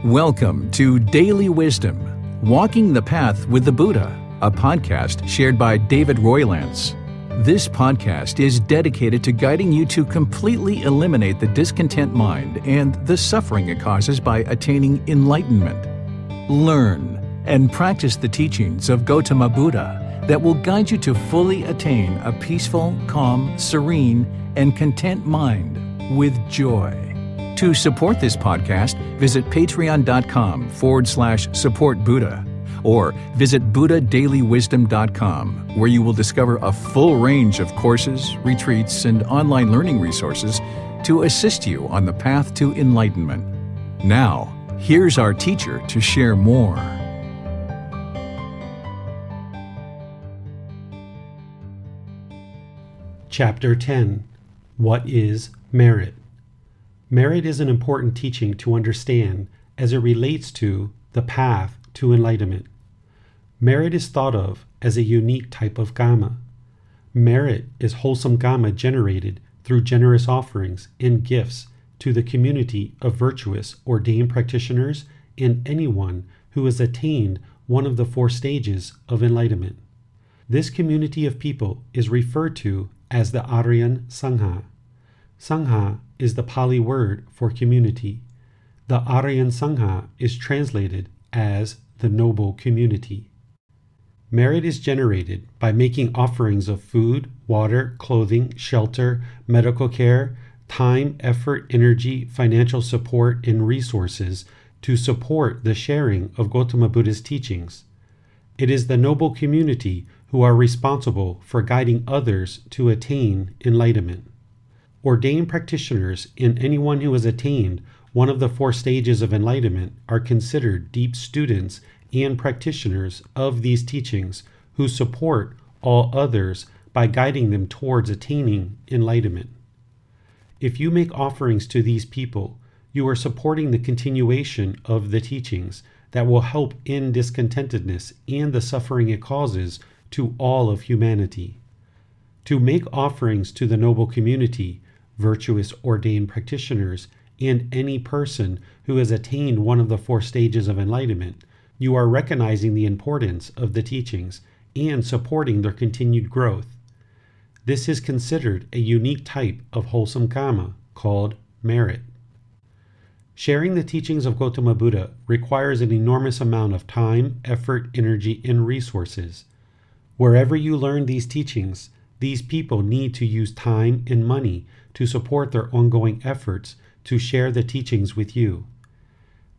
Welcome to Daily Wisdom, Walking the Path with the Buddha, a podcast shared by David Roylance. This podcast is dedicated to guiding you to completely eliminate the discontent mind and the suffering it causes by attaining enlightenment. Learn and practice the teachings of Gotama Buddha that will guide you to fully attain a peaceful, calm, serene, and content mind with joy. To support this podcast, visit patreon.com/support Buddha or visit buddhadailywisdom.com, where you will discover a full range of courses, retreats, and online learning resources to assist you on the path to enlightenment. Now, here's our teacher to share more. Chapter 10. What is merit? Merit is an important teaching to understand as it relates to the path to enlightenment. Merit is thought of as a unique type of Gama. Merit is wholesome Gama generated through generous offerings and gifts to the community of virtuous ordained practitioners and anyone who has attained one of the 4 stages of enlightenment. This community of people is referred to as the Aryan Sangha. Sangha is the Pali word for community. The Aryan Sangha is translated as the noble community. Merit is generated by making offerings of food, water, clothing, shelter, medical care, time, effort, energy, financial support, and resources to support the sharing of Gotama Buddha's teachings. It is the noble community who are responsible for guiding others to attain enlightenment. Ordained practitioners and anyone who has attained one of the 4 stages of enlightenment are considered deep students and practitioners of these teachings who support all others by guiding them towards attaining enlightenment. If you make offerings to these people, you are supporting the continuation of the teachings that will help end discontentedness and the suffering it causes to all of humanity. To make offerings to the noble community, virtuous ordained practitioners, and any person who has attained one of the 4 stages of enlightenment, you are recognizing the importance of the teachings and supporting their continued growth. This is considered a unique type of wholesome Gama called merit. Sharing the teachings of Gotama Buddha requires an enormous amount of time, effort, energy, and resources. Wherever you learn these teachings, these people need to use time and money to support their ongoing efforts to share the teachings with you.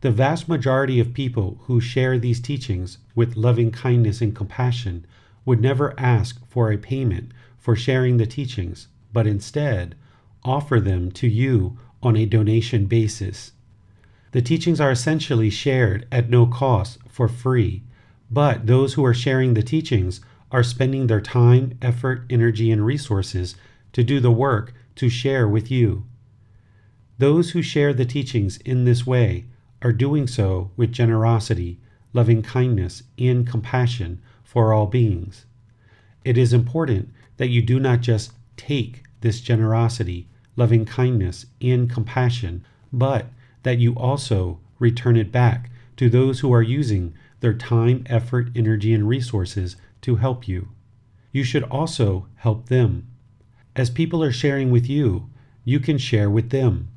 The vast majority of people who share these teachings with loving kindness and compassion would never ask for a payment for sharing the teachings, but instead offer them to you on a donation basis. The teachings are essentially shared at no cost for free, but those who are sharing the teachings are spending their time, effort, energy, and resources to do the work to share with you. Those who share the teachings in this way are doing so with generosity, loving kindness, and compassion for all beings. It is important that you do not just take this generosity, loving kindness, and compassion, but that you also return it back to those who are using their time, effort, energy, and resources to help you. You should also help them. As people are sharing with you, you can share with them.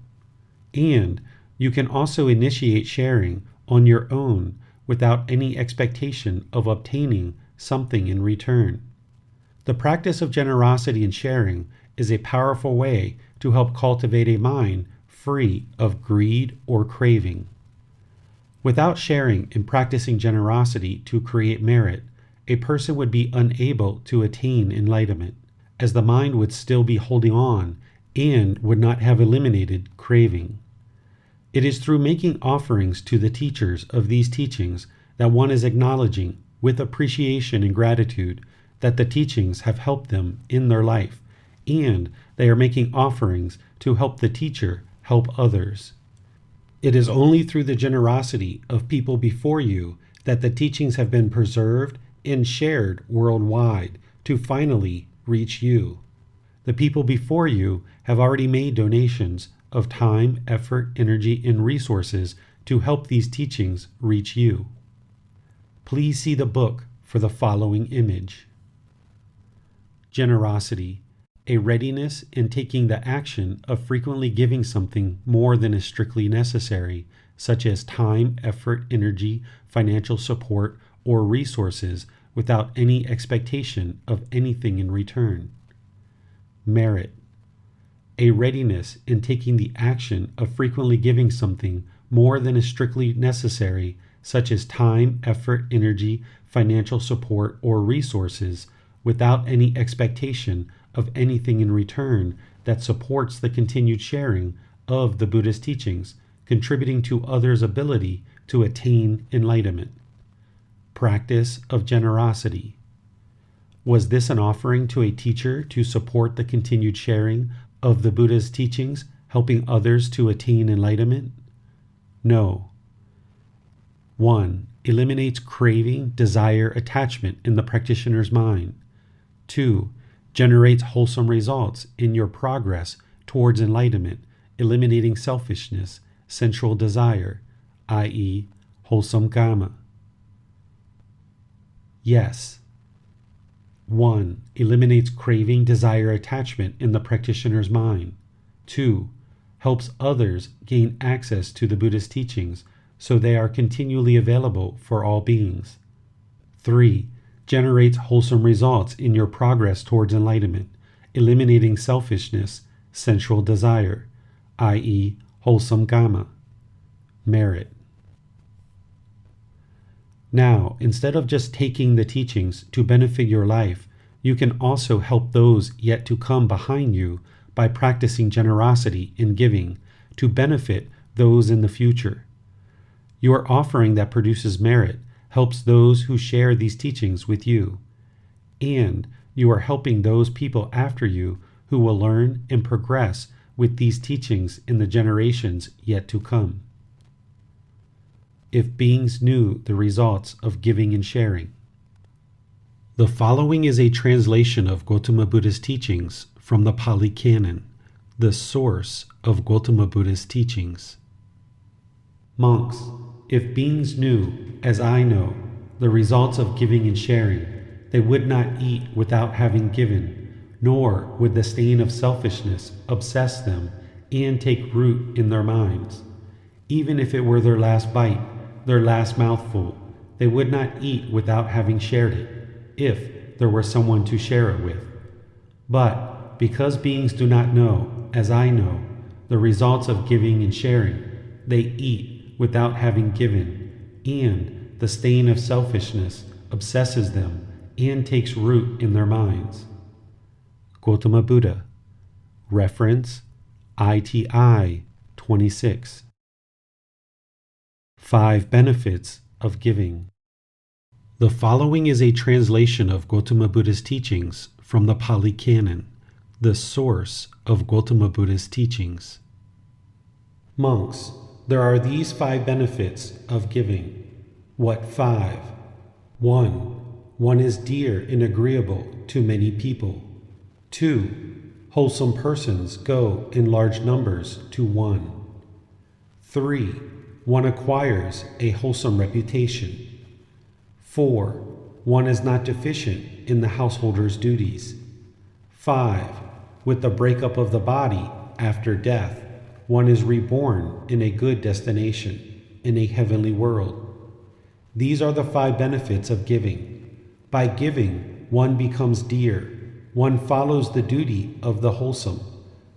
And you can also initiate sharing on your own without any expectation of obtaining something in return. The practice of generosity and sharing is a powerful way to help cultivate a mind free of greed or craving. Without sharing and practicing generosity to create merit, a person would be unable to attain enlightenment, as the mind would still be holding on and would not have eliminated craving. It is through making offerings to the teachers of these teachings that one is acknowledging, with appreciation and gratitude, that the teachings have helped them in their life, and they are making offerings to help the teacher help others. It is only through the generosity of people before you that the teachings have been preserved and shared worldwide to finally reach you. The people before you have already made donations of time, effort, energy, and resources to help these teachings reach you. Please see the book for the following image. Generosity, a readiness in taking the action of frequently giving something more than is strictly necessary, such as time, effort, energy, financial support, or resources, without any expectation of anything in return. Merit, a readiness in taking the action of frequently giving something more than is strictly necessary, such as time, effort, energy, financial support, or resources, without any expectation of anything in return that supports the continued sharing of the Buddha's teachings, contributing to others' ability to attain enlightenment. Practice of generosity. Was this an offering to a teacher to support the continued sharing of the Buddha's teachings, helping others to attain enlightenment? No. 1. Eliminates craving, desire, attachment in the practitioner's mind. 2. Generates wholesome results in your progress towards enlightenment, eliminating selfishness, sensual desire, i.e., wholesome kama. Yes. 1. Eliminates craving, desire, attachment in the practitioner's mind. 2. Helps others gain access to the Buddha's teachings so they are continually available for all beings. 3. Generates wholesome results in your progress towards enlightenment, eliminating selfishness, sensual desire, i.e., wholesome kama. Merit. Now, instead of just taking the teachings to benefit your life, you can also help those yet to come behind you by practicing generosity in giving to benefit those in the future. Your offering that produces merit helps those who share these teachings with you, and you are helping those people after you who will learn and progress with these teachings in the generations yet to come. If beings knew the results of giving and sharing. The following is a translation of Gotama Buddha's teachings from the Pali Canon, the source of Gotama Buddha's teachings. Monks, if beings knew, as I know, the results of giving and sharing, they would not eat without having given, nor would the stain of selfishness obsess them and take root in their minds. Even if it were their last bite, their last mouthful, they would not eat without having shared it, if there were someone to share it with. But because beings do not know, as I know, the results of giving and sharing, they eat without having given, and the stain of selfishness obsesses them and takes root in their minds. Gotama Buddha. Reference ITI 26. 5 Benefits of Giving. The following is a translation of Gotama Buddha's teachings from the Pali Canon, the source of Gotama Buddha's teachings. Monks, there are these 5 benefits of giving. What 5? 1. One is dear and agreeable to many people. 2. Wholesome persons go in large numbers to one. 3. One acquires a wholesome reputation. 4. One is not deficient in the householder's duties. 5. With the breakup of the body after death, one is reborn in a good destination, in a heavenly world. These are the 5 benefits of giving. By giving, one becomes dear. One follows the duty of the wholesome.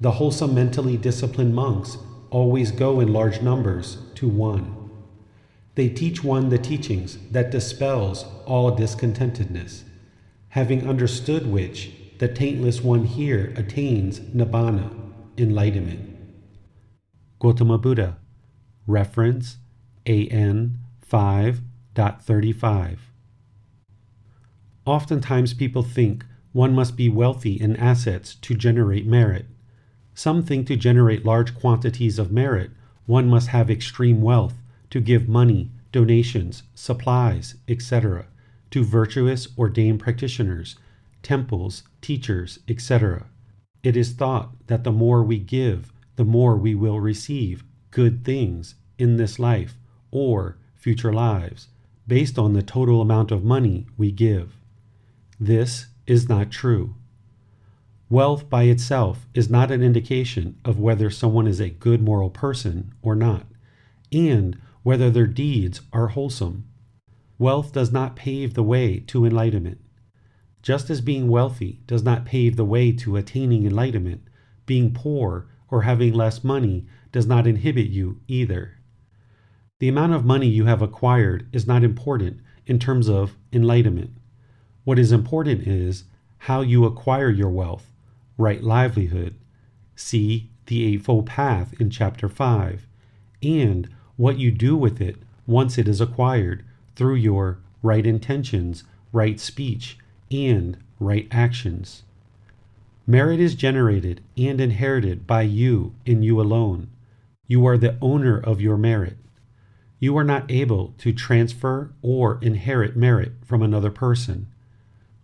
The wholesome mentally disciplined monks always go in large numbers to one. They teach one the teachings that dispels all discontentedness, having understood which, the taintless one here attains nibbana, enlightenment. Gotama Buddha. Reference AN 5.35. Oftentimes people think one must be wealthy in assets to generate merit. Some think to generate large quantities of merit, one must have extreme wealth to give money, donations, supplies, etc., to virtuous ordained practitioners, temples, teachers, etc. It is thought that the more we give, the more we will receive good things in this life or future lives based on the total amount of money we give. This is not true. Wealth by itself is not an indication of whether someone is a good moral person or not, and whether their deeds are wholesome. Wealth does not pave the way to enlightenment. Just as being wealthy does not pave the way to attaining enlightenment, being poor or having less money does not inhibit you either. The amount of money you have acquired is not important in terms of enlightenment. What is important is how you acquire your wealth, right livelihood, see the Eightfold Path in Chapter 5, and what you do with it once it is acquired through your right intentions, right speech, and right actions. Merit is generated and inherited by you and you alone. You are the owner of your merit. You are not able to transfer or inherit merit from another person.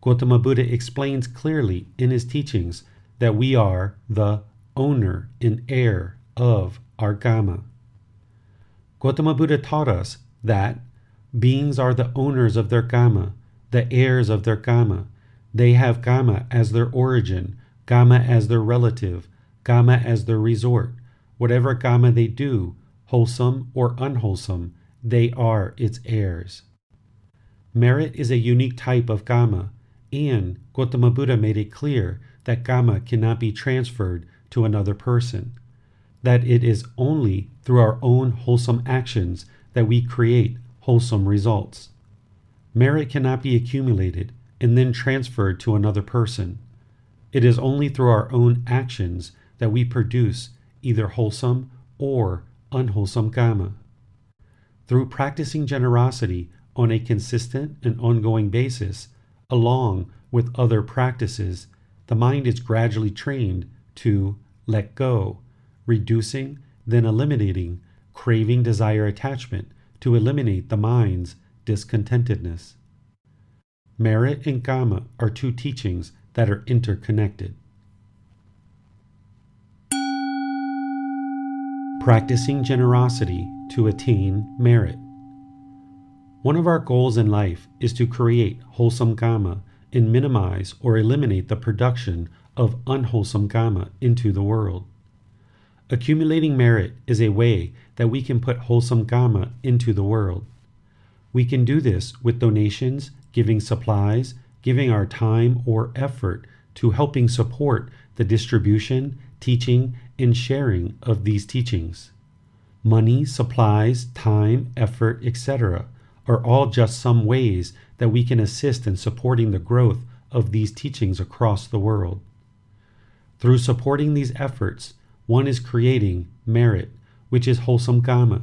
Gotama Buddha explains clearly in his teachings that we are the owner and heir of our Gama. Gotama Buddha taught us that beings are the owners of their Gama, the heirs of their Gama. They have Gama as their origin, Gama as their relative, Gama as their resort. Whatever Gama they do, wholesome or unwholesome, they are its heirs. Merit is a unique type of Gama, and Gotama Buddha made it clear that Gama cannot be transferred to another person, that it is only through our own wholesome actions that we create wholesome results. Merit cannot be accumulated and then transferred to another person. It is only through our own actions that we produce either wholesome or unwholesome Gama. Through practicing generosity on a consistent and ongoing basis, along with other practices, the mind is gradually trained to let go, reducing, then eliminating craving, desire, attachment to eliminate the mind's discontentedness. Merit and Gama are two teachings that are interconnected. Practicing generosity to attain merit. One of our goals in life is to create wholesome Gama and minimize or eliminate the production of unwholesome Gama into the world. Accumulating merit is a way that we can put wholesome Gama into the world. We can do this with donations, giving supplies, giving our time or effort to helping support the distribution, teaching, and sharing of these teachings. Money, supplies, time, effort, etc. are all just some ways that we can assist in supporting the growth of these teachings across the world. Through supporting these efforts, one is creating merit, which is wholesome Gama.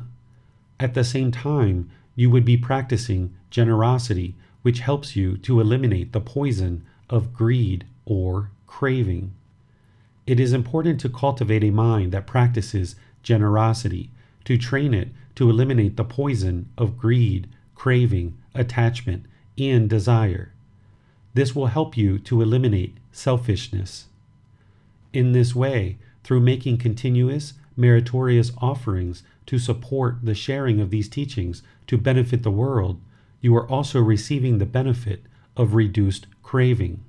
At the same time, you would be practicing generosity, which helps you to eliminate the poison of greed or craving. It is important to cultivate a mind that practices generosity, to train it to eliminate the poison of greed, craving, attachment, and desire. This will help you to eliminate selfishness. In this way, through making continuous, meritorious offerings to support the sharing of these teachings to benefit the world, you are also receiving the benefit of reduced craving.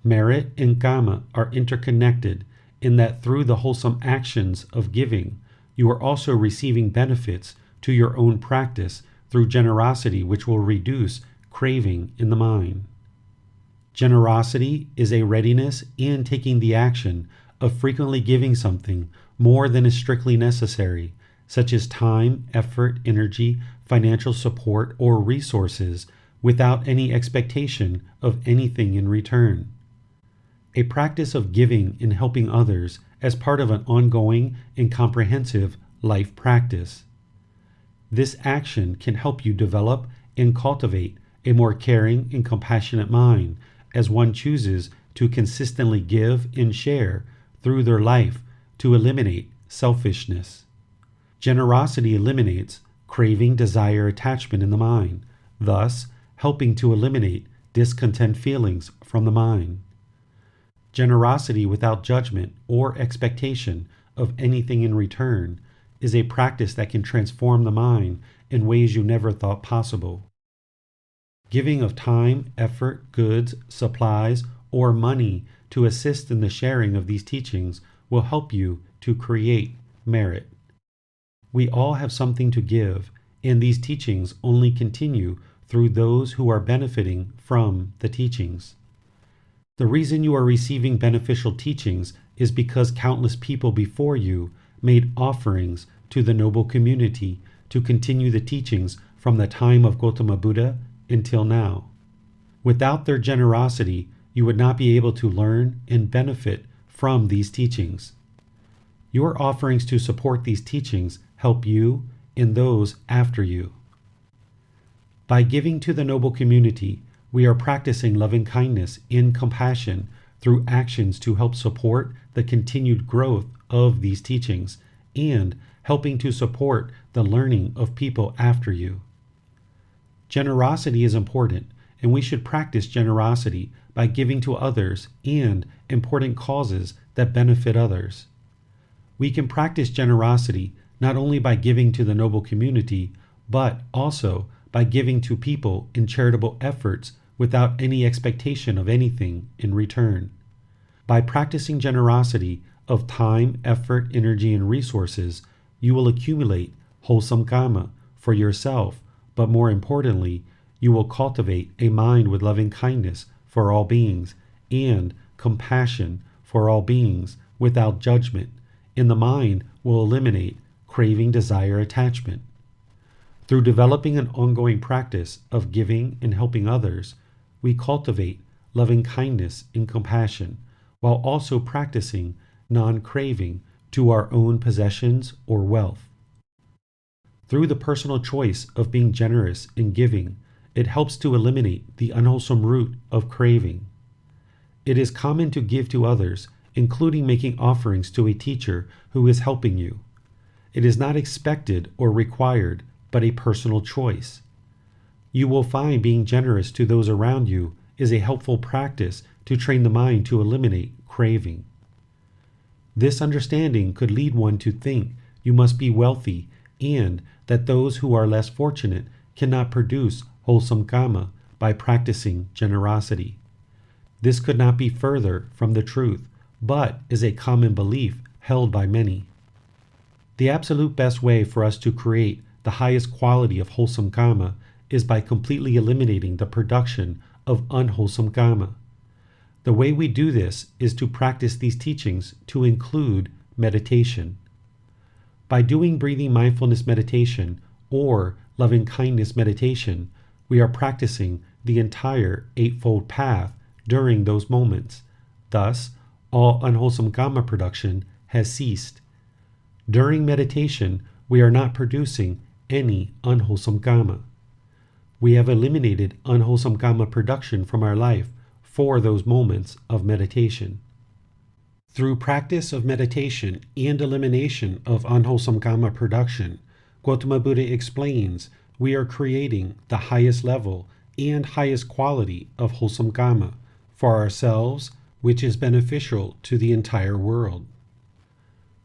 Merit and Gama are interconnected in that through the wholesome actions of giving, you are also receiving benefits to your own practice through generosity, which will reduce craving in the mind. Generosity is a readiness and taking the action of frequently giving something more than is strictly necessary, such as time, effort, energy, financial support, or resources, without any expectation of anything in return. A practice of giving and helping others as part of an ongoing and comprehensive life practice. This action can help you develop and cultivate a more caring and compassionate mind as one chooses to consistently give and share through their life to eliminate selfishness. Generosity eliminates craving, desire, attachment in the mind, thus helping to eliminate discontent feelings from the mind. Generosity without judgment or expectation of anything in return is a practice that can transform the mind in ways you never thought possible. Giving of time, effort, goods, supplies, or money to assist in the sharing of these teachings will help you to create merit. We all have something to give, and these teachings only continue through those who are benefiting from the teachings. The reason you are receiving beneficial teachings is because countless people before you made offerings to the noble community to continue the teachings from the time of Gotama Buddha until now. Without their generosity, you would not be able to learn and benefit from these teachings. Your offerings to support these teachings help you and those after you. By giving to the noble community, we are practicing loving kindness and compassion through actions to help support the continued growth of these teachings and helping to support the learning of people after you. Generosity is important, and we should practice generosity by giving to others and important causes that benefit others. We can practice generosity not only by giving to the noble community, but also by giving to people in charitable efforts without any expectation of anything in return. By practicing generosity of time, effort, energy, and resources, you will accumulate wholesome karma for yourself, but more importantly, you will cultivate a mind with loving kindness for all beings and compassion for all beings without judgment, and the mind will eliminate craving, desire, attachment. Through developing an ongoing practice of giving and helping others, we cultivate loving kindness and compassion, while also practicing non-craving to our own possessions or wealth. Through the personal choice of being generous and giving, it helps to eliminate the unwholesome root of craving. It is common to give to others, including making offerings to a teacher who is helping you. It is not expected or required, but a personal choice. You will find being generous to those around you is a helpful practice to train the mind to eliminate craving. This understanding could lead one to think you must be wealthy and that those who are less fortunate cannot produce wholesome karma by practicing generosity. This could not be further from the truth, but is a common belief held by many. The absolute best way for us to create the highest quality of wholesome karma is by completely eliminating the production of unwholesome karma. The way we do this is to practice these teachings to include meditation. By doing breathing mindfulness meditation or loving kindness meditation, we are practicing the entire Eightfold Path during those moments. Thus, all unwholesome karma production has ceased. During meditation, we are not producing any unwholesome karma. We have eliminated unwholesome karma production from our life for those moments of meditation. Through practice of meditation and elimination of unwholesome karma production, Gotama Buddha explains we are creating the highest level and highest quality of wholesome karma for ourselves, which is beneficial to the entire world.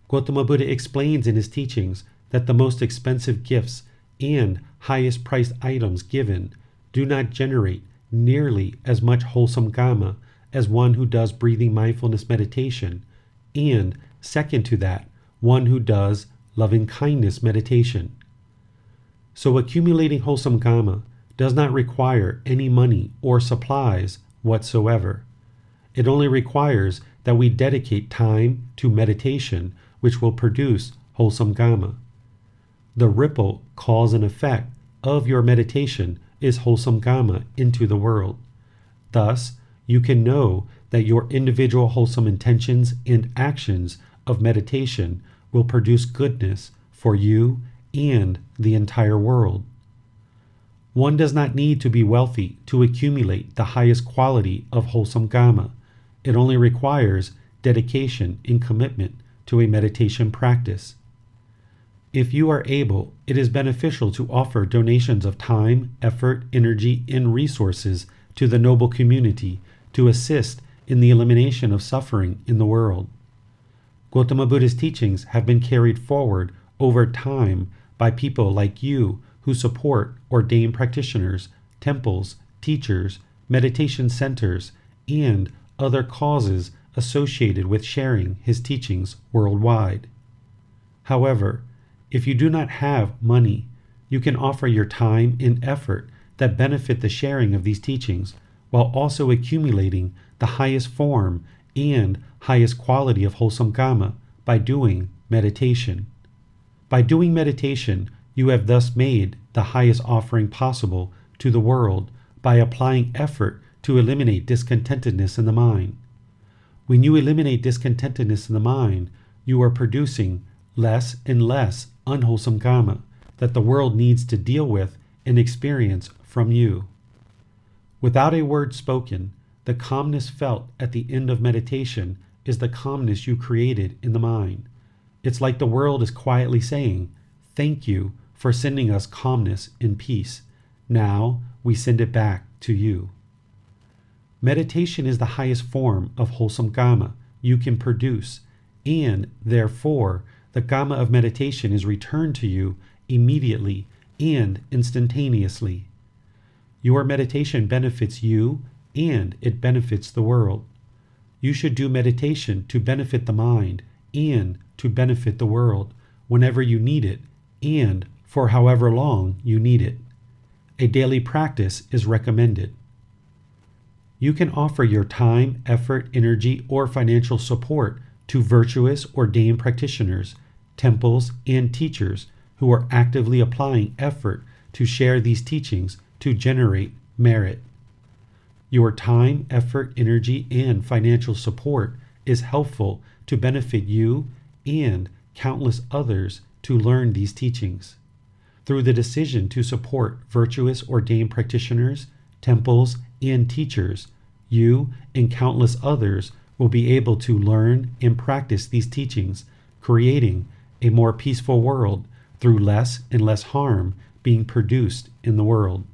Gotama Buddha explains in his teachings that the most expensive gifts and highest priced items given do not generate nearly as much wholesome karma as one who does breathing mindfulness meditation, and second to that, one who does loving kindness meditation. So accumulating wholesome karma does not require any money or supplies whatsoever. It only requires that we dedicate time to meditation, which will produce wholesome karma. The ripple, cause, and effect of your meditation is wholesome karma into the world. Thus, you can know that your individual wholesome intentions and actions of meditation will produce goodness for you and the entire world. One does not need to be wealthy to accumulate the highest quality of wholesome karma. It only requires dedication and commitment to a meditation practice. If you are able, it is beneficial to offer donations of time, effort, energy, and resources to the noble community to assist in the elimination of suffering in the world. Gotama Buddha's teachings have been carried forward over time by people like you who support ordained practitioners, temples, teachers, meditation centers, and other causes associated with sharing his teachings worldwide. However, if you do not have money, you can offer your time and effort that benefit the sharing of these teachings while also accumulating the highest form and highest quality of wholesome karma by doing meditation. By doing meditation, you have thus made the highest offering possible to the world by applying effort to eliminate discontentedness in the mind. When you eliminate discontentedness in the mind, you are producing less and less unwholesome karma that the world needs to deal with and experience from you. Without a word spoken, the calmness felt at the end of meditation is the calmness you created in the mind. It's like the world is quietly saying, "Thank you for sending us calmness and peace. Now we send it back to you." Meditation is the highest form of wholesome karma you can produce, and therefore the karma of meditation is returned to you immediately and instantaneously. Your meditation benefits you and it benefits the world. You should do meditation to benefit the mind and to benefit the world whenever you need it and for however long you need it. A daily practice is recommended. You can offer your time, effort, energy, or financial support to virtuous ordained practitioners, temples, and teachers who are actively applying effort to share these teachings to generate merit. Your time, effort, energy, and financial support is helpful to benefit you and countless others to learn these teachings. Through the decision to support virtuous ordained practitioners, temples, and teachers, you and countless others will be able to learn and practice these teachings, creating a more peaceful world through less and less harm being produced in the world.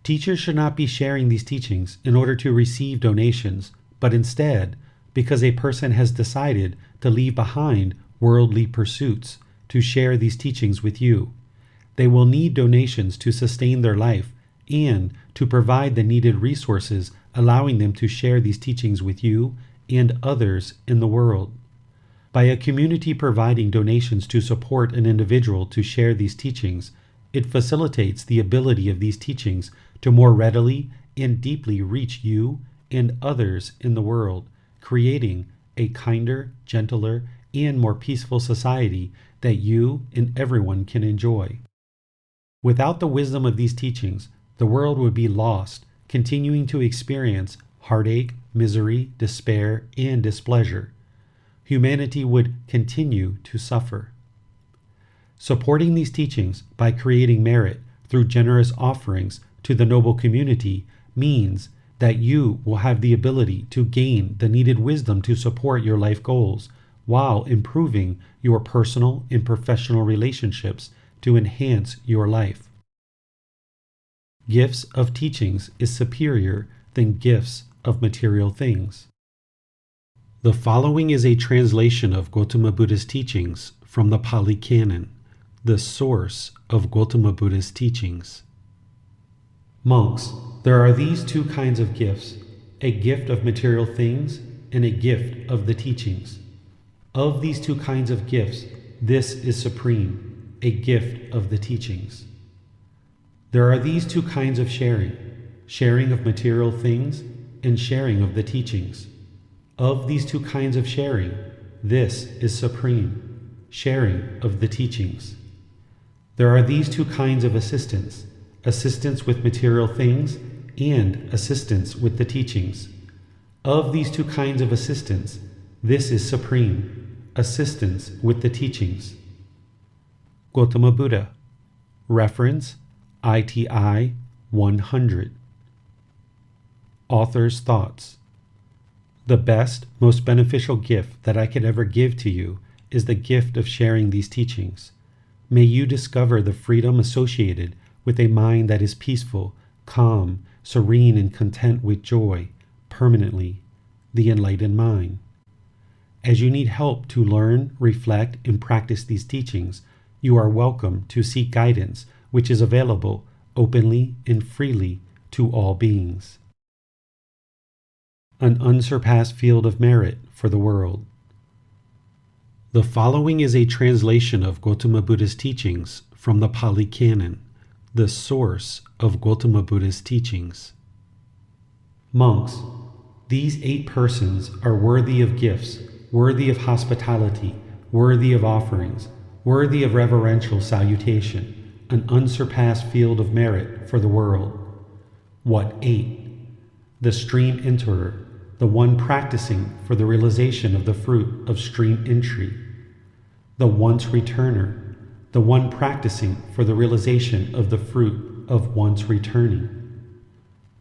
Teachers should not be sharing these teachings in order to receive donations, but instead because a person has decided to leave behind worldly pursuits to share these teachings with you. They will need donations to sustain their life and to provide the needed resources allowing them to share these teachings with you and others in the world. By a community providing donations to support an individual to share these teachings, it facilitates the ability of these teachings to more readily and deeply reach you and others in the world, creating a kinder, gentler, and more peaceful society that you and everyone can enjoy. Without the wisdom of these teachings, the world would be lost, continuing to experience heartache, misery, despair, and displeasure. Humanity would continue to suffer. Supporting these teachings by creating merit through generous offerings to the noble community means that you will have the ability to gain the needed wisdom to support your life goals while improving your personal and professional relationships to enhance your life. Gifts of teachings is superior than gifts of material things. The following is a translation of Gotama Buddha's teachings from the Pali Canon, the source of Gotama Buddha's teachings. Monks, there are these two kinds of gifts, a gift of material things and a gift of the teachings. Of these two kinds of gifts, this is supreme, a gift of the teachings. There are these two kinds of sharing, sharing of material things and sharing of the teachings. Of these two kinds of sharing, this is supreme, sharing of the teachings. There are these two kinds of assistance, assistance with material things and assistance with the teachings. Of these two kinds of assistance, this is supreme, assistance with the teachings. Gotama Buddha. Reference ITI 100. Author's thoughts. The best, most beneficial gift that I could ever give to you is the gift of sharing these teachings. May you discover the freedom associated with a mind that is peaceful, calm, serene, and content with joy, permanently, the enlightened mind. As you need help to learn, reflect, and practice these teachings, you are welcome to seek guidance, which is available openly and freely to all beings. An unsurpassed field of merit for the world. The following is a translation of Gotama Buddha's teachings from the Pali Canon, the source of Gotama Buddha's teachings. Monks, these 8 persons are worthy of gifts, worthy of hospitality, worthy of offerings, worthy of reverential salutation, an unsurpassed field of merit for the world. What 8? The stream enterer, the one practicing for the realization of the fruit of stream entry. The once returner, the one practicing for the realization of the fruit of once returning.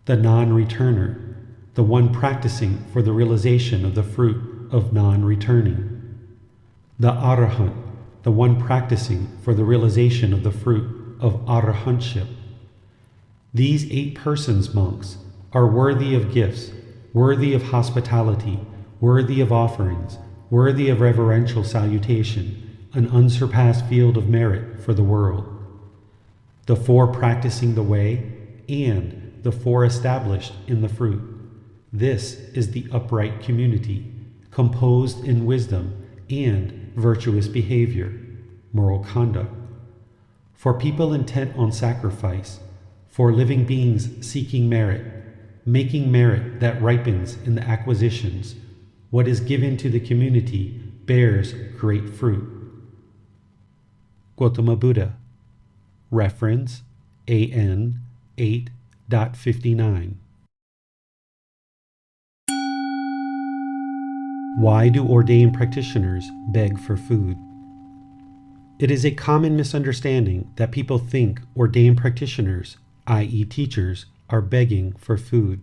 The non-returner, the one practicing for the realization of the fruit of non-returning. The arahant, the one practicing for the realization of the fruit of arahantship. These 8 persons, monks, are worthy of gifts, worthy of hospitality, worthy of offerings, worthy of reverential salutation, an unsurpassed field of merit for the world. The 4 practicing the way, and the 4 established in the fruit. This is the upright community, composed in wisdom and virtuous behavior, moral conduct. For people intent on sacrifice, for living beings seeking merit, making merit that ripens in the acquisitions, what is given to the community bears great fruit. Gotama Buddha. Reference AN 8.59. Why do ordained practitioners beg for food? It is a common misunderstanding that people think ordained practitioners, i.e. teachers, are begging for food.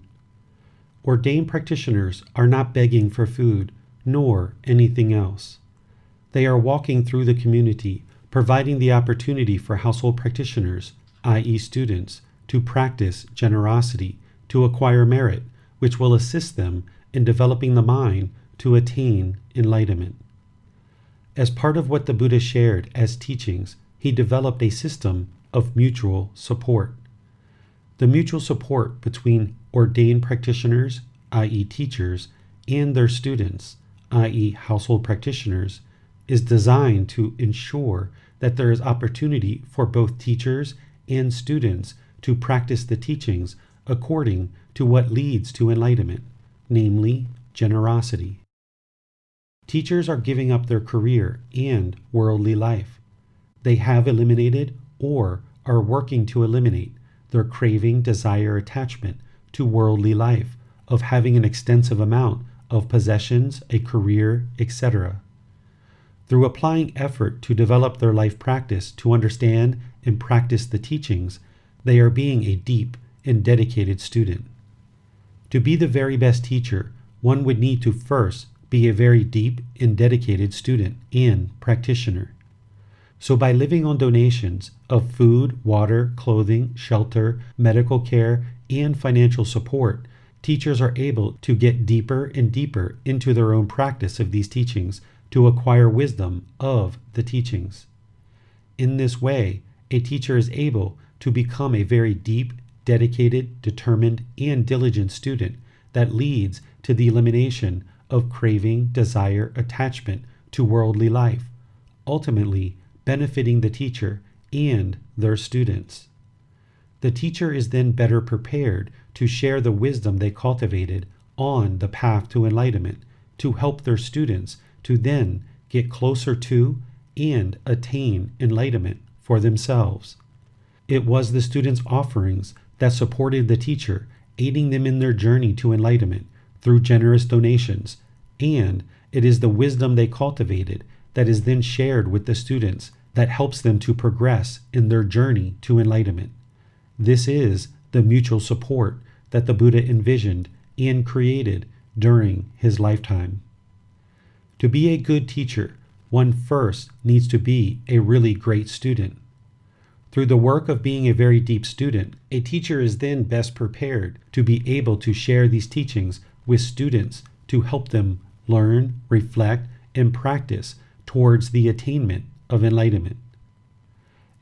Ordained practitioners are not begging for food, nor anything else. They are walking through the community, providing the opportunity for household practitioners, i.e. students, to practice generosity, to acquire merit, which will assist them in developing the mind to attain enlightenment. As part of what the Buddha shared as teachings, he developed a system of mutual support. The mutual support between ordained practitioners, i.e. teachers, and their students, i.e. household practitioners, is designed to ensure that there is opportunity for both teachers and students to practice the teachings according to what leads to enlightenment, namely generosity. Teachers are giving up their career and worldly life. They have eliminated or are working to eliminate their craving, desire, attachment to worldly life, of having an extensive amount of possessions, a career, etc. Through applying effort to develop their life practice to understand and practice the teachings, they are being a deep and dedicated student. To be the very best teacher, one would need to first be a very deep and dedicated student and practitioner. So by living on donations of food, water, clothing, shelter, medical care, and financial support, teachers are able to get deeper and deeper into their own practice of these teachings to acquire wisdom of the teachings. In this way, a teacher is able to become a very deep, dedicated, determined, and diligent student that leads to the elimination of craving, desire, attachment to worldly life, ultimately benefiting the teacher and their students. The teacher is then better prepared to share the wisdom they cultivated on the path to enlightenment, to help their students to then get closer to and attain enlightenment for themselves. It was the students' offerings that supported the teacher, aiding them in their journey to enlightenment through generous donations, and it is the wisdom they cultivated that is then shared with the students that helps them to progress in their journey to enlightenment. This is the mutual support that the Buddha envisioned and created during his lifetime. To be a good teacher, one first needs to be a really great student. Through the work of being a very deep student, a teacher is then best prepared to be able to share these teachings with students to help them learn, reflect, and practice towards the attainment of enlightenment.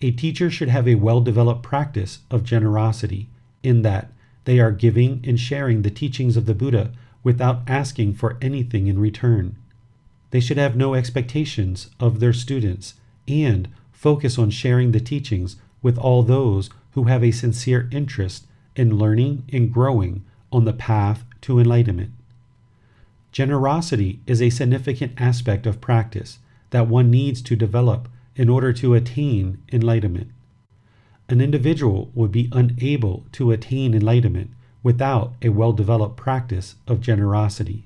A teacher should have a well-developed practice of generosity in that they are giving and sharing the teachings of the Buddha without asking for anything in return. They should have no expectations of their students and focus on sharing the teachings with all those who have a sincere interest in learning and growing on the path to enlightenment. Generosity is a significant aspect of practice that one needs to develop in order to attain enlightenment. An individual would be unable to attain enlightenment without a well-developed practice of generosity.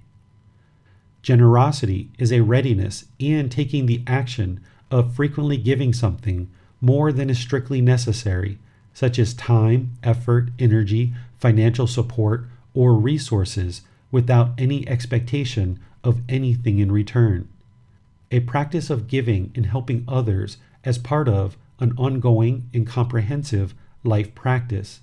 Generosity is a readiness and taking the action of frequently giving something more than is strictly necessary, such as time, effort, energy, financial support, or resources, without any expectation of anything in return. A practice of giving and helping others as part of an ongoing and comprehensive life practice.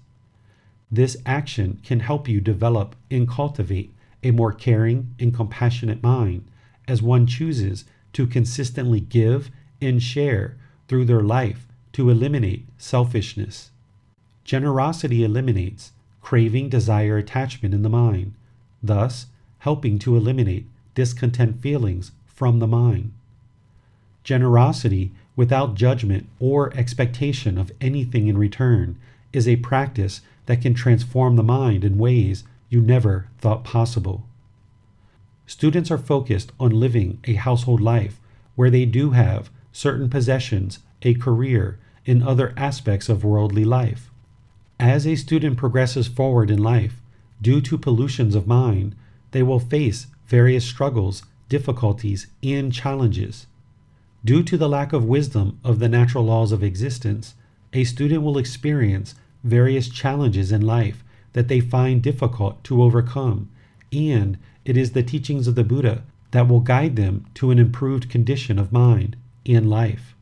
This action can help you develop and cultivate a more caring and compassionate mind as one chooses to consistently give and share through their life to eliminate selfishness. Generosity eliminates craving, desire, attachment in the mind, thus helping to eliminate discontent feelings from the mind. Generosity without judgment or expectation of anything in return is a practice that can transform the mind in ways you never thought possible. Students are focused on living a household life where they do have certain possessions, a career, and other aspects of worldly life. As a student progresses forward in life, due to pollutions of mind, they will face various struggles, difficulties, and challenges. Due to the lack of wisdom of the natural laws of existence, a student will experience various challenges in life that they find difficult to overcome, and it is the teachings of the Buddha that will guide them to an improved condition of mind and life.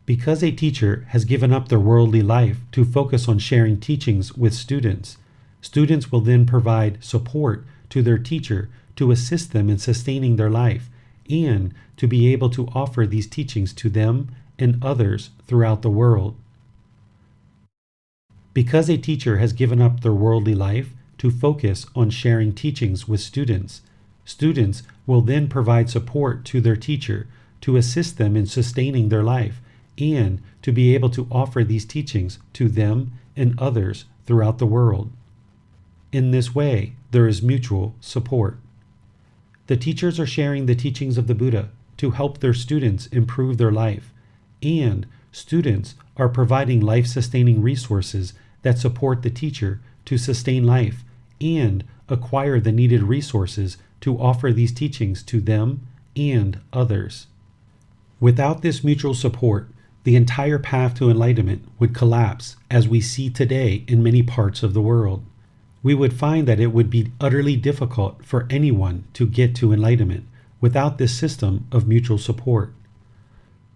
Because a teacher has given up their worldly life to focus on sharing teachings with students, students will then provide support to their teacher to assist them in sustaining their life and to be able to offer these teachings to them and others throughout the world. Because a teacher has given up their worldly life to focus on sharing teachings with students, students will then provide support to their teacher to assist them in sustaining their life and to be able to offer these teachings to them and others throughout the world. In this way, there is mutual support. The teachers are sharing the teachings of the Buddha to help their students improve their life, and students are providing life-sustaining resources that support the teacher to sustain life and acquire the needed resources to offer these teachings to them and others. Without this mutual support, the entire path to enlightenment would collapse as we see today in many parts of the world. We would find that it would be utterly difficult for anyone to get to enlightenment without this system of mutual support.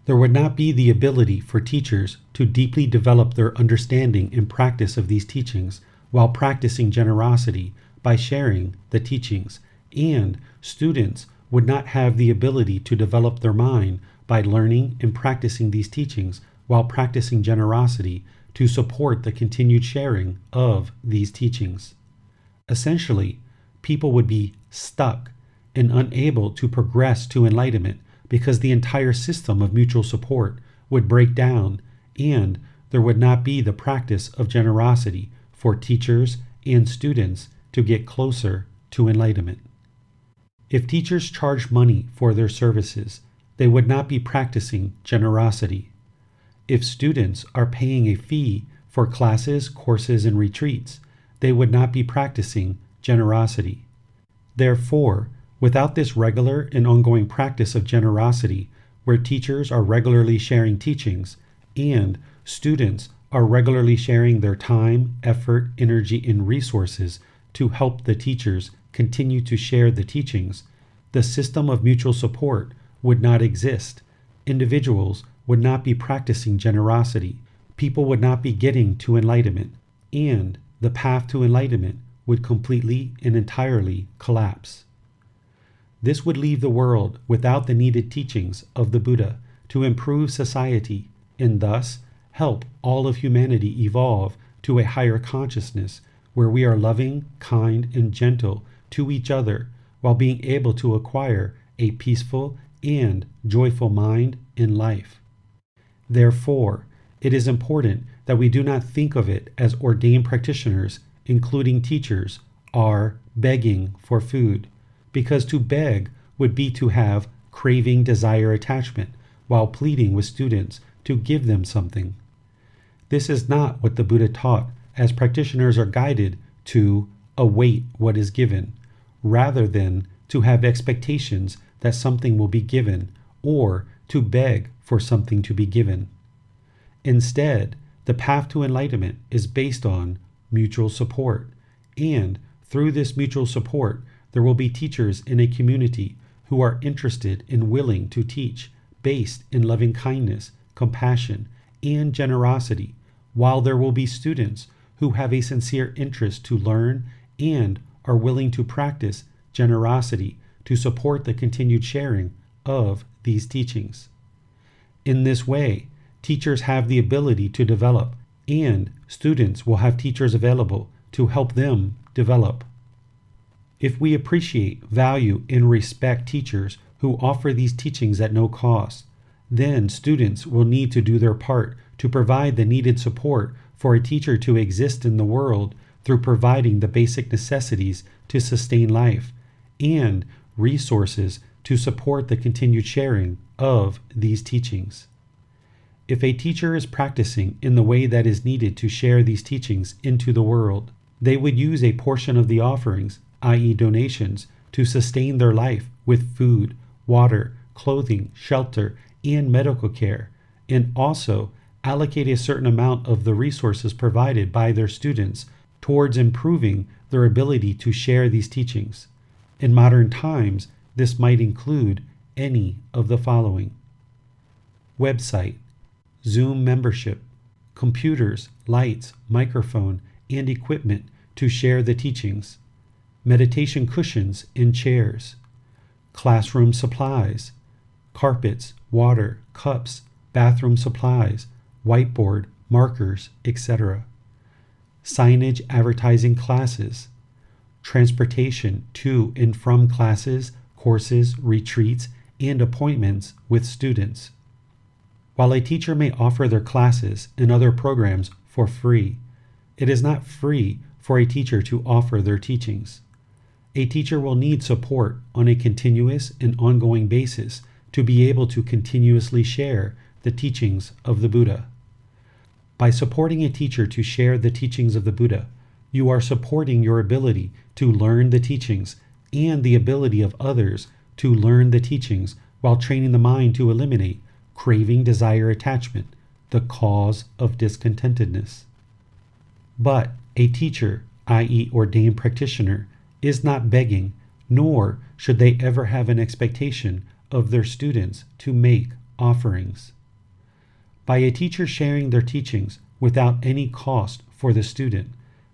There would not be the ability for teachers to deeply develop their understanding and practice of these teachings while practicing generosity by sharing the teachings, and students would not have the ability to develop their mind by learning and practicing these teachings while practicing generosity to support the continued sharing of these teachings. Essentially, people would be stuck and unable to progress to enlightenment because the entire system of mutual support would break down and there would not be the practice of generosity for teachers and students to get closer to enlightenment. If teachers charge money for their services, they would not be practicing generosity. If students are paying a fee for classes, courses, and retreats, they would not be practicing generosity. Therefore, without this regular and ongoing practice of generosity, where teachers are regularly sharing teachings and students are regularly sharing their time, effort, energy, and resources to help the teachers continue to share the teachings, the system of mutual support would not exist. Individuals would not be practicing generosity. People would not be getting to enlightenment, and the path to enlightenment would completely and entirely collapse. This would leave the world without the needed teachings of the Buddha to improve society and thus help all of humanity evolve to a higher consciousness where we are loving, kind, and gentle to each other while being able to acquire a peaceful and joyful mind in life. Therefore, it is important that we do not think of it as ordained practitioners, including teachers, are begging for food, because to beg would be to have craving, desire, attachment, while pleading with students to give them something. This is not what the Buddha taught, as practitioners are guided to await what is given, rather than to have expectations that something will be given, or to beg for something to be given. Instead, the path to enlightenment is based on mutual support, and through this mutual support, there will be teachers in a community who are interested and willing to teach based in loving kindness, compassion, and generosity, while there will be students who have a sincere interest to learn and are willing to practice generosity to support the continued sharing of these teachings. In this way, teachers have the ability to develop, and students will have teachers available to help them develop. If we appreciate, value, and respect teachers who offer these teachings at no cost, then students will need to do their part to provide the needed support for a teacher to exist in the world through providing the basic necessities to sustain life and resources to support the continued sharing of these teachings. If a teacher is practicing in the way that is needed to share these teachings into the world, they would use a portion of the offerings, i.e. donations, to sustain their life with food, water, clothing, shelter, and medical care, and also allocate a certain amount of the resources provided by their students towards improving their ability to share these teachings. In modern times, this might include any of the following: website, Zoom membership, computers, lights, microphone, and equipment to share the teachings, meditation cushions and chairs, classroom supplies, carpets, water, cups, bathroom supplies, whiteboard, markers, etc., signage advertising classes, transportation to and from classes, courses, retreats, and appointments with students. While a teacher may offer their classes and other programs for free, it is not free for a teacher to offer their teachings. A teacher will need support on a continuous and ongoing basis to be able to continuously share the teachings of the Buddha. By supporting a teacher to share the teachings of the Buddha, you are supporting your ability to learn the teachings and the ability of others to learn the teachings while training the mind to eliminate craving, desire, attachment, the cause of discontentedness. But a teacher, i.e. ordained practitioner, is not begging, nor should they ever have an expectation of their students to make offerings. By a teacher sharing their teachings without any cost for the student,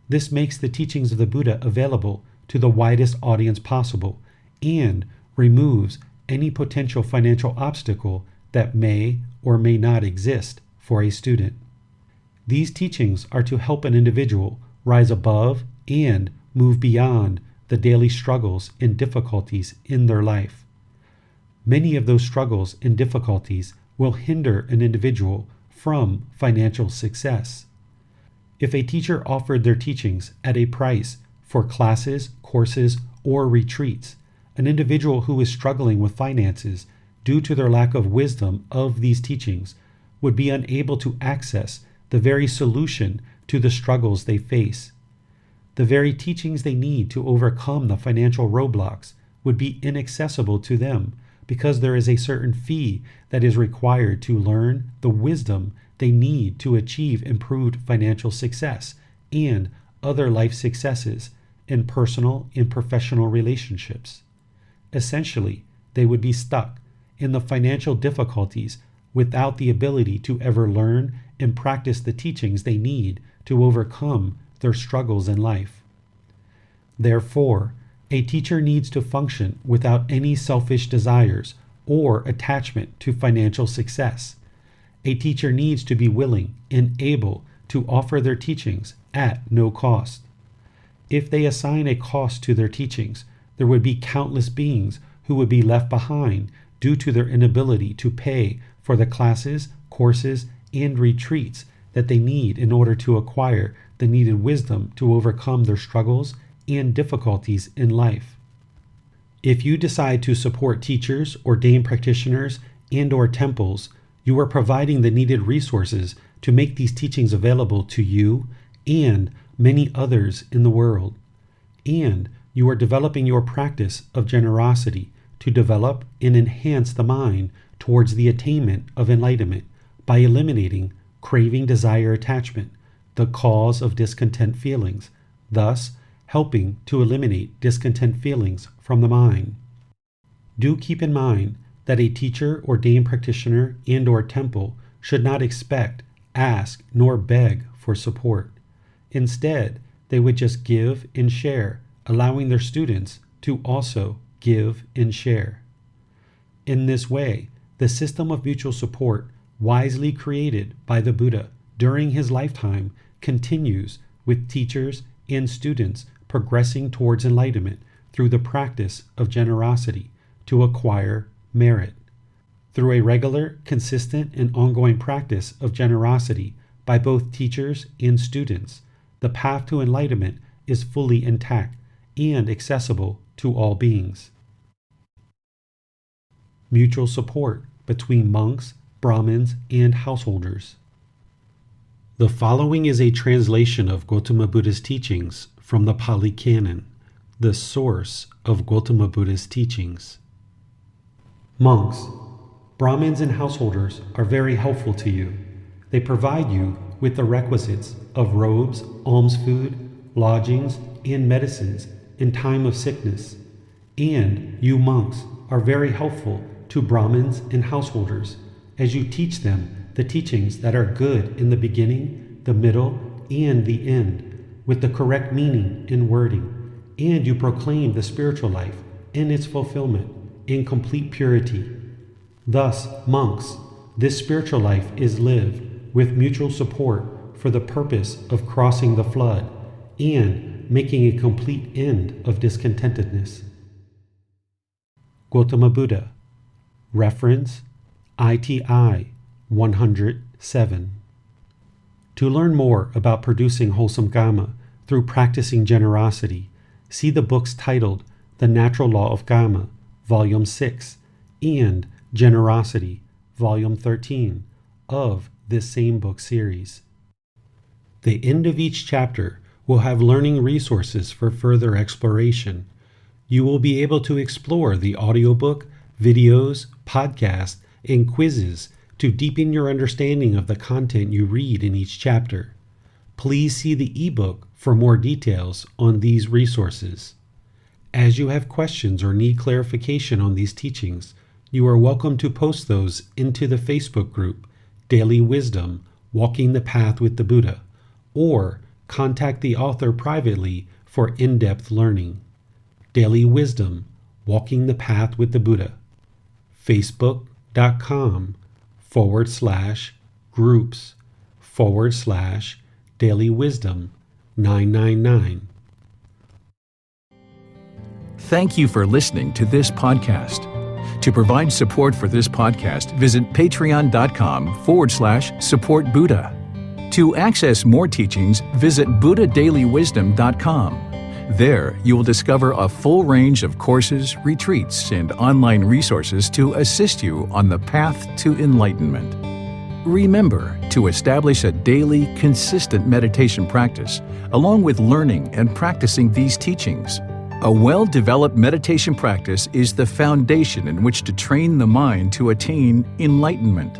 this makes the teachings of the Buddha available to the widest audience possible and removes any potential financial obstacle that may or may not exist for a student. These teachings are to help an individual rise above and move beyond the daily struggles and difficulties in their life. Many of those struggles and difficulties will hinder an individual from financial success. If a teacher offered their teachings at a price for classes, courses, or retreats, an individual who is struggling with finances due to their lack of wisdom of these teachings would be unable to access the very solution to the struggles they face. The very teachings they need to overcome the financial roadblocks would be inaccessible to them because there is a certain fee that is required to learn the wisdom they need to achieve improved financial success and other life successes in personal and professional relationships. Essentially, they would be stuck in the financial difficulties without the ability to ever learn and practice the teachings they need to overcome their struggles in life. Therefore, A teacher needs to function without any selfish desires or attachment to financial success. A teacher needs to be willing and able to offer their teachings at no cost. If they assign a cost to their teachings, there would be countless beings who would be left behind due to their inability to pay for the classes, courses, and retreats that they need in order to acquire the needed wisdom to overcome their struggles and difficulties in life. If you decide to support teachers, ordained practitioners, and/or temples, you are providing the needed resources to make these teachings available to you and many others in the world. And you are developing your practice of generosity to develop and enhance the mind towards the attainment of enlightenment by eliminating craving, desire, attachment, the cause of discontent feelings, thus helping to eliminate discontent feelings from the mind. Do keep in mind that a teacher, ordained practitioner, and/or temple should not expect, ask, nor beg for support. Instead, they would just give and share, allowing their students to also give and share. In this way, the system of mutual support, wisely created by the Buddha during his lifetime, continues with teachers and students progressing towards enlightenment through the practice of generosity to acquire merit. Through a regular, consistent, and ongoing practice of generosity by both teachers and students, the path to enlightenment is fully intact and accessible to all beings. Mutual support between monks, Brahmins, and householders. The following is a translation of Gotama Buddha's teachings from the Pali Canon, the source of Gotama Buddha's teachings. Monks, Brahmins, and householders are very helpful to you. They provide you with the requisites of robes, alms food, lodgings, and medicines in time of sickness. And you monks are very helpful to Brahmins and householders as you teach them the teachings that are good in the beginning, the middle, and the end, with the correct meaning and wording, and you proclaim the spiritual life in its fulfillment in complete purity. Thus, monks, this spiritual life is lived with mutual support for the purpose of crossing the flood and making a complete end of discontentedness. Gotama Buddha. Reference ITI 107. To learn more about producing wholesome Karma through practicing generosity, see the books titled The Natural Law of Karma, Volume 6, and Generosity, Volume 13, of this same book series. The end of each chapter will have learning resources for further exploration. You will be able to explore the audiobook, videos, podcasts, and quizzes to deepen your understanding of the content you read in each chapter. Please see the ebook for more details on these resources. As you have questions or need clarification on these teachings, you are welcome to post those into the Facebook group, Daily Wisdom, Walking the Path with the Buddha, or contact the author privately for in-depth learning. Daily Wisdom, Walking the Path with the Buddha. Facebook.com/groups/Daily Wisdom 999. Thank you for listening to this podcast. To provide support for this podcast, visit patreon.com/support Buddha. To access more teachings, visit buddhadailywisdom.com. There, you will discover a full range of courses, retreats, and online resources to assist you on the path to enlightenment. Remember to establish a daily, consistent meditation practice, along with learning and practicing these teachings. A well-developed meditation practice is the foundation in which to train the mind to attain enlightenment.